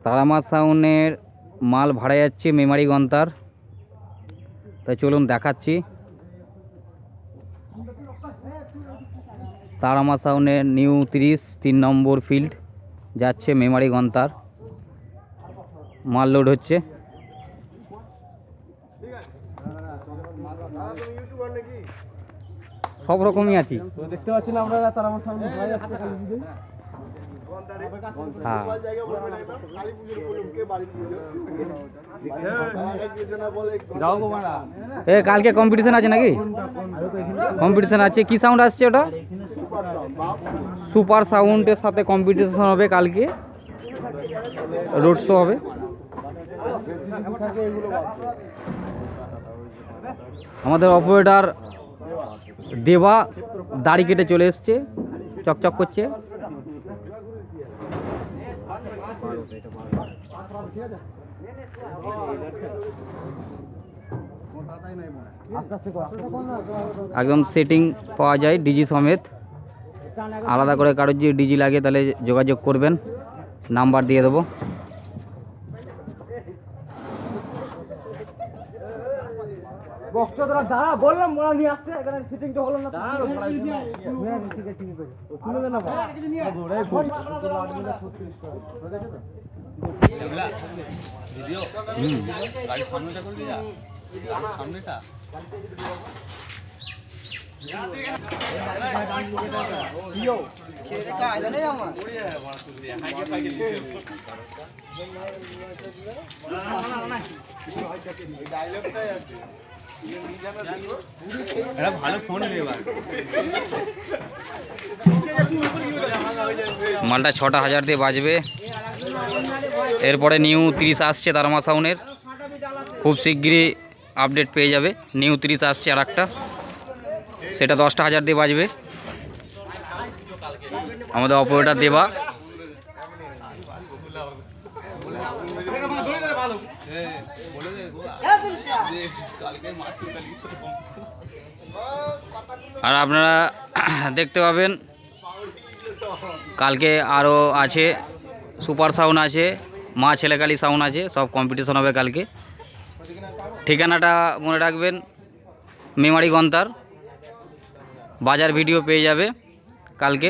তারামা সাউন্ডের মাল ভাড়া যাচ্ছে মেমারি গন্তার। তাই চলুন দেখাচ্ছি। তারামা সাউন্ডের নিউ ৩০ নম্বর ফিল্ড যাচ্ছে মেমারি গন্তার। মাল লোড হচ্ছে। সব রকমই আছি, দেখতে পাচ্ছেন আপনারা। তারামা সাউন্ড কালকে কম্পিটিশন আছে নাকি? কম্পিটিশন আছে। কি সাউন্ড আসছে ওটা? সুপার সাউন্ডের সাথে কম্পিটিশন হবে কালকে। রোড শো হবে। আমাদের অপারেটর দেবা দাড়ি কেটে চলে এসছে, চকচক করছে। একদম সেটিং পাওয়া যায় ডিজি সমেত। আলাদা করে কারোর যদি ডিজি লাগে তাহলে যোগাযোগ করবেন, নাম্বার দিয়ে দেবো। মালটা ৬,০০০ দিয়ে বাজবে। এরপরে নিউ ৩০ আসছে তারামা সাউন্ডের। খুব শিগগিরই আপডেট পেয়ে যাবে। নিউ ৩০ আসছে আর একটা, সেটা ১০,০০০ দিয়ে বাজবে। আমাদের অপারেটর দেবা। আর আপনারা দেখতে পাবেন কালকে আরও আছে, সুপার সাউন্ড আছে, মা ছেলেকালী সাউন্ড আছে। সব কম্পিটিশন হবে কালকে। ঠিকানাটা মনে রাখবেন, মেমারি গন্তার। বাজার ভিডিও পেয়ে যাবে কালকে।